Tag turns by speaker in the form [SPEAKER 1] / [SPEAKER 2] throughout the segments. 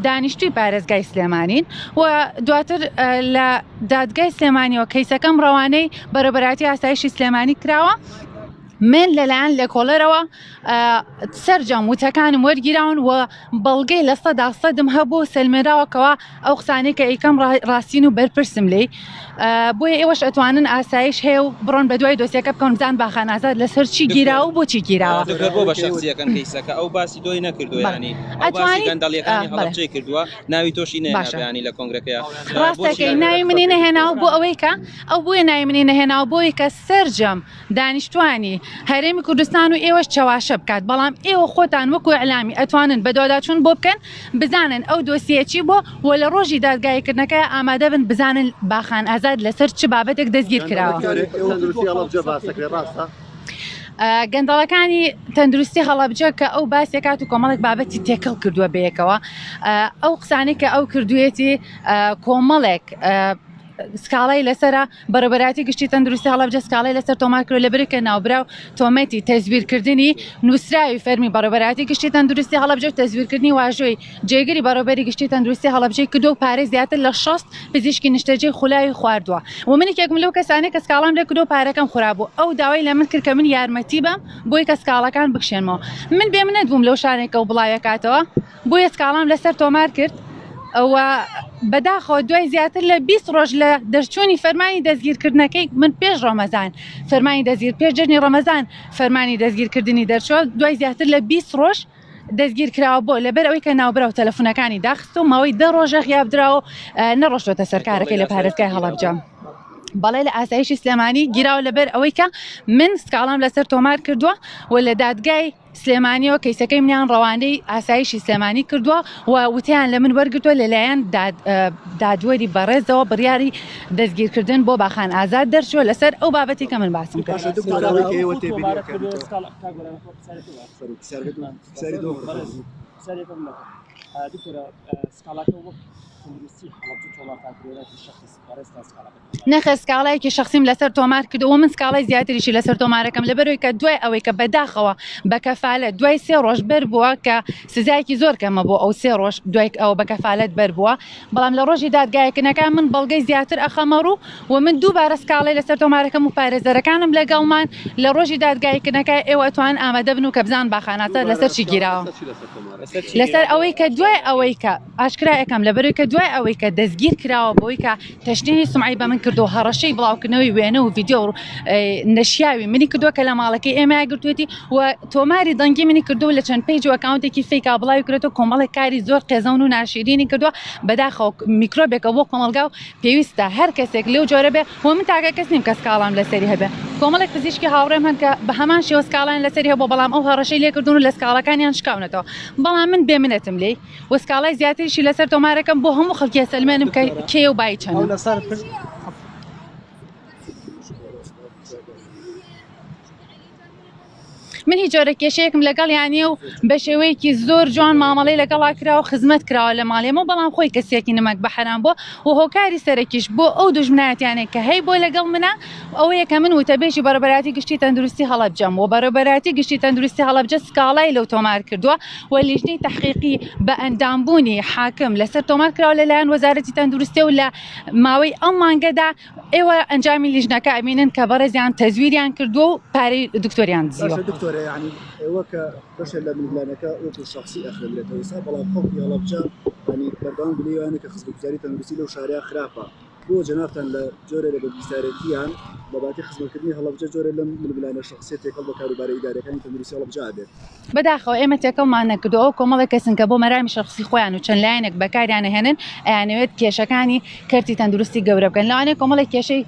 [SPEAKER 1] دانیشتوی پارێزگای سلێمانین و دواتر لە دادگای سلێمانیەوە کەیسەکەم ڕەوانەی بەرەبەراتی ئاسایشی سلێمانی کراوە. من لەلایەن لێکۆڵەرەوە سەرجەم وتەکانم وەرگیراون و بەڵگەی لە 100% هەبوو سەلمێراوەکەوە ئەو قسانەی کە ئەیکەم ڕاستین و بەرپرسم لێی بۆیە ئێوەش ئەتوانن ئاسایش هەیە و بڕۆن بە دوای دۆسیەکە بکەون بزان باخان ئازاد لەسەر چی گیراوە و بۆچی گیراوە.
[SPEAKER 2] بۆ بە شخصیەکەن کەیسەکە ئەو باسی دۆی نەکردووە ینی ئەتوانی گەندەڵیەکانی هەڵبجێ کردووە ناوی تۆشی نێنابیانی لە کۆنگرەکەیە
[SPEAKER 1] ڕاستەکەی ناوی منی نەهێناوە بۆ ئەوەی کە ئەو بۆیە ناوی منی نەهێناوە بۆی کە سەرجەم دانیشتوانی هەرێمی کوردستان و ئێوەش چاواشە بکات بەڵام ئێوە خۆتان وەکو ئەعلامی ئەتوانن بە دوواداچوون بۆ بکەن بزانن ئەو دۆسیە چی بۆ و لە ڕۆژی دادگایکردنەکە ئامادە بن بزانن باخان ئازاد لەسەر چ بابەتێک دەستگیر کراوە. گەندەڵەکانی تەندروستی هەڵەبجە کە ئەو باسیەکات و کۆمەڵێک بابەتی تێکەڵ کردووە بەیەکەوە ئەو قسانەی کە ئەو کردوێتی کۆمەڵێک سکاڵای لەسرە بەرەبەراتی گشتی تەندروستی هەڵەبجە سکاڵای لەسەر تۆمار کرد لەبەرکە ناوبراو تۆمەتی تەزویرکردنی نووسراوی فەرمی بەرەبەراتی گشتی تەندروستی هەڵەبجە و تەزویرکردنی واژۆی جێگەری بەرەبەری گشتی تەندروستی هەڵەبجەی کردو و پارەی زیاتر لە 60 پزیشکی نیشتەجێی خولاوی خواردووە و منێکێکم لەو کەسانەی کە سکاڵام لێ کردو پارەکەم خورابوو ئەو داوای لە من کرد کە من یارمەتی بەم بۆی کە سکاڵەکان بکشێنمەوە من بێ منەت بووم لەو شانێکە و بڵاوەکاتەوە بۆیە سکاڵام لەسەر تۆمار کرد ئەوە بەداخەوە دوای زیاتر لە 20 ڕۆژ لە دەرچوونی فەرمانی دەستگیرکردنەکەی من پێش ڕۆمەزان فەرمانی دەستگیر پێش جەرنی ڕەمەزان فەرمانی دەستگیرکردنی دەرچووە دوای زیاتر لە 20 ڕۆژ دەستگیر کراوە بۆ لەبەر ئەوەی کە ناوبرا و تەلەفۆنەکانی داخست و ماوەی 10 ڕۆژە غیابدراوە نەڕۆشتۆتە سەرکارەکەی لە پارێزگای هەڵەبجە. بەڵێ لە ئاسایشی سلێمانی گیراوە لەبەر ئەوەی کە من سکاڵام لەسەر تۆمار کردووە و لە دادگای سلێمانیەوە کەیسەکەی منیان ڕەوانەی ئاسایشی سلێمانی کردووە و وتیان لە من وەرگتووە لەلایەن دادوەری بەڕێزەوە بڕیاری دەستگیرکردن بۆ باخان ئازاد دەرچووە لەسەر ئەو بابەتی کە من باسم کرد. نەخە سکاڵایەکی شخصیم لەسەر تۆمار کردەوە من سکاڵای زیاتریشی لەسەر تۆمارەکەم لەبەرەوەی کە دوای ئەوەی کە بەداخەوە بە کەفالەت دوای 3 ڕۆژ بەر بووە کە سزایەکی زۆر کەمە بۆ ئەو 3 ڕۆژ دوای ئەوە بە کەفالەت بەر بووە بەڵام لە ڕۆژی دادگایەکردنەکە من بەڵگەی زیاتر ئەخەمەڕوو و من دووبارە سکاڵای لەسەر تۆمارەکەم و پارێزەرەکانم لەگەڵمان لە ڕۆژی دادگایەکردنەکە ئێوە ئەتوان ئامادە بن و کە بزان باخاناتە لەسەر چی گیراوە لەسەر ئەوەی کە دوای ئەوەی کە ئاشکرا یەکەم لەبەرەوەی کە دوای ئەوەی کە دەستگیر کراوە بۆی کە تەشنیعی سومعی بە من کردو هەڕەشەی بڵاوکردنەوەی وێنە و ڤیدیۆ و نەشیاوی منی کردووە کە لە ماڵەکەی ئێمە گرتوێتی و تۆماری دەنگی منی کردو لە چەند پیج و ئەکاونتێکی فێکا بڵاوی کردێتەوە کۆمەڵێک کاری زۆر قێزەون و ناشرینی کردووە بەداخەوە میکرۆبێکە بۆ کۆمەلگا و پێویستە هەر کەسێک لێو جۆرە بێ و من تاکە کەس نیم کە سکاڵام لەسەری هەبێ کۆمەڵێک پزیشکی هاوڕێم هەن کە بە هەمان شێوە سکاڵیان لەسەری هەبوو بەڵام ئەو هەڕەشەی لێکردون و لە سکاڵەکانیان شکاونەتەوە بەڵام من بێمنەتم لێی و سکاڵای زیاتریشی لەسەر تۆمارەکەم بۆ هەموو خەڵکی سەلمێنم کە کێ و بای چەند من هیچ جۆرە کێشەیەکم لەگەڵ یانیە و بە شێوەیەکی زۆر جوان مامەڵەی لەگەڵا کراوە خزمەت کراوە لە ماڵێمە بەڵام خۆی کەسێکی نمەک بە حرام بۆ و هۆکاری سەرەکیش بۆ ئەو دوژمنایەتیانێک کە هەی بۆی لەگەڵ منە ئەوەیە کە من وتەبێژی بەرەبەراتی گشتی تەندروستی هەڵەبجەم و بەرەبەراتی گشتی تەندروستی هەڵەبجە سکاڵای لەو تۆمار کردووە و لیژنەی تەحقیقی بە ئەندامبوونی حاکم لەسەر تۆمار کراوە لەلایەن وەزارەتی تەندروستی و لە ماوەی ئەم مانگەدا ئێوە ئەنجامی لیژنەکە ئەبینن کە بەڕێزیان تەزویریان کردووە و پارەی دکتۆریان دزیوە.
[SPEAKER 3] يعني وكا بشر لمن بلانك وكو شخصي اخر من التوسع بلا خوف يلا بجا يعني بردان بليو انا كخص بجاري تنرسي له شارع خرافه بو جنابتان لجوري لبسارتيان باباتي خصم كدني هلا بجا جوري لم من بلان شخصيتي قبل كاروباري اداري كان تنرسي هلا بجا عبير
[SPEAKER 1] بەداخەوە ئێمە تێکەڵمانە کردەوە کۆمەڵێک کەسن کە بۆ مەرامی شخصی خۆیان و چەند لایەنێک بەکاریانە هێنن ئەیانەوێت کێشەکانی کەرتی تەندروستی گەورە بکەن لەوانەیە کۆمەڵێک کێشەی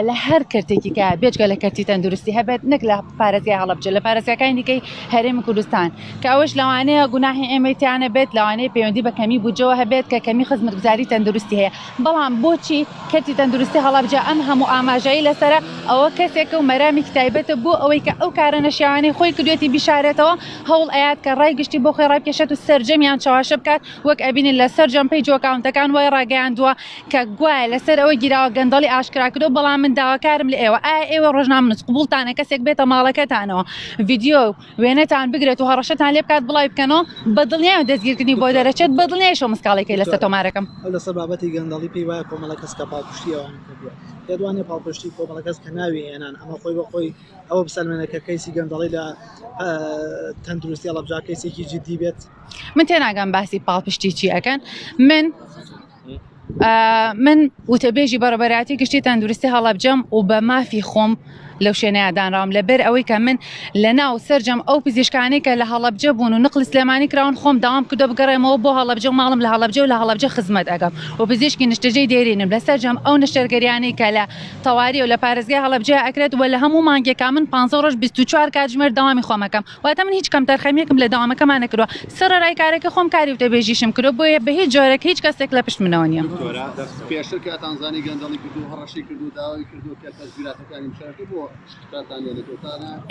[SPEAKER 1] لە هەر کەرتێکی کە بێجگە لە کەرتی تەندروستی هەبێت نەک لە پارێزگای هەڵەبجە لە پارێزگاکانی دیکەی هەرێمی کوردستان کە ئەوەش لەوانەیە گوناهی ئێمەتیانە بێت لەوانەیە پەیوەندی بە کەمی بودجەوە هەبێت کە کەمی خزمەتگوزاری تەندروستی هەیە بەڵام بۆچی کەرتی تەندروستی هەڵەبجە ئەم هەموو ئاماژەی لەسرە ئەوە کەسێکە و مەرامێکی تایبەتە بۆ ئەوەی کە ئەو کارە نەشیاوانەی خۆی کردوێتی بیشارێتەوە هەوڵ ئەیات کە ڕای گشتی بۆ خۆی ڕابکێشێت و سەرجەمیان چاواشە بکات وەک ئەبینین لە سەرجەم پێیج ئەکاونتەکان وای ڕاگەیاندووە کە گوایە لەسەر ئەوەی گیراوە گەندەڵی ئاشکرا کردو بەڵام من داواکارم لە ئێوە ئێوە ڕۆژنامە قبولتانە کەسێک بێتە ماڵەکەتانەوە ڤیدیۆ وێنەتان بگرێت و هەڕەشەتان لێ بکات بڵاو بکەنەوە بەدڵنیایە دەستگیرکردنی بۆ دەرەچێت بەدڵنیایشەوە مسکاڵێکی لەسەر تۆمارەکەم
[SPEAKER 4] لەسەر بابەتی گەندەڵی پێی وایە کۆمەڵە کەس کە پاڵپشتیەوەیان کردووە پێدوانێ پاڵپشتی کۆمەڵە کەس کە ناوی هێنان ئەمە خۆی بە خۆی ئەوە بسەلمێنە کە کەیسی گەندەڵی لە تەندروستی هەڵەبجە کەیسێکی جدی بێت.
[SPEAKER 1] من تێناگەم باسی پاڵپشتی چی ئەکەن من وتەبێژی بەڕێوەبەرایەتی گشتی تەندروستی هەڵەبجەم و بە مافی خۆم لەو شوێنەیە دانراوم لەبەر ئەوەی کە من لە ناو سەرجەم ئەو پزیشکانی کە لە هەڵەبجە بوون و نقلی سلێمانی کراون خۆم داوام کردو بگەڕێمەوە بۆ هەڵەبجە و ماڵم لە هەڵەبجە و لە هەڵەبجە خزمەت ئەگەم و پزیشکی نیشتەجەی دێرینم لە سەرجەم ئەو نیشتەرگەریانی کە لە تەواری و لە پارێزگای هەڵەبجە ئەکرێت و لە هەموو مانگێکا من 15 ڕۆژ 24 کاتژمێر داوامی خۆمەکەم واتە من هیچ کەم تەرخەمیەکم لە داوامەکەمان نەکردووە سەرەڕای کارێکە خۆم کاری وتەبێژیشم کردو بۆیە بە هیچ جۆرێک هیچ کەسێک لە پشت منەوە نییە.
[SPEAKER 5] پێشتر کە تانزانی گەندەڵی کردو هەڕەشی کردو داوای کردو کە تەسبیراتەکانی مشارکە بۆ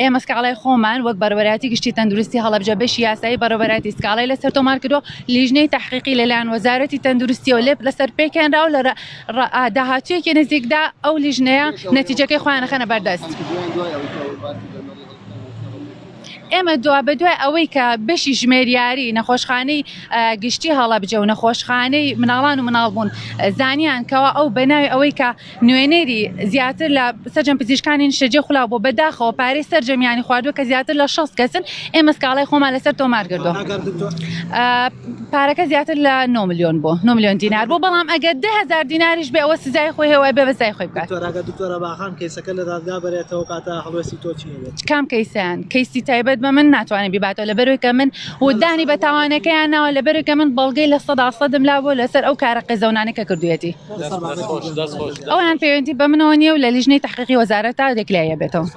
[SPEAKER 1] ئێمە سکاڵای خۆمان وەک بەڕێوەبەرایەتی گشتی تەندروستی هەڵەبجە بەشی یاسایی بەڕێوەبەرایەتی سکاڵای لەسەر تۆمار کردو لیژنەی تەحقیقی لەلایەن وەزارەتی تەندروستیەوە لەسەر پێکێنراو لە داهاتوویەکی نزیکدا ئەو لیژنەیە نەتیجەکەی خۆیان نەخەنە بەردەست. ئێمە دوا بەدوای ئەوەی کە بەشی ژمێریاری نەخۆشخانەی گشتی هەڵەبجە و نەخۆشخانەی مناڵان و مناڵبوون زانیان کەەوە ئەو بەناوی ئەوەی کە نوێنەری زیاتر لە سەرجەم پزیشکانی نیشتەجێ خولاو بۆ بەداخەوە پارەی سەرجەمیانی خواردووە کە زیاتر لە 6 کەسن ئێمە سکاڵای خۆمان لەسەر تۆمار کردو پارەکە زیاتر لە 9 میلیۆن بۆ 9 میلیۆن دینار بۆ بەڵام ئەگەر 10,000 دیناریش بێ ئەوە سزای خۆی هەوە بێ بەسای خۆی بکات.
[SPEAKER 4] دکتۆرە باخان کەیسەکە لە دادگا بەرێتەوە کاتە هەڵوێستی تۆ چی بێت؟
[SPEAKER 1] کام کەیسیان کەیسی تایبەت بە من ناتوانێت بیباتەوە لەبەرەوەی کە من ودانی بە تاوانەکەیان ناوە لەبەرەوەی کە من بەڵگەی لە 100% لا بۆ لەسەر ئەو کارە قێزەونانەی کە کردوێتی ئەوان پەیوەندی بە منەوە نییە و لە لیژنەی تەحقیقی وەزارەتە دەکلایە بێتەوە.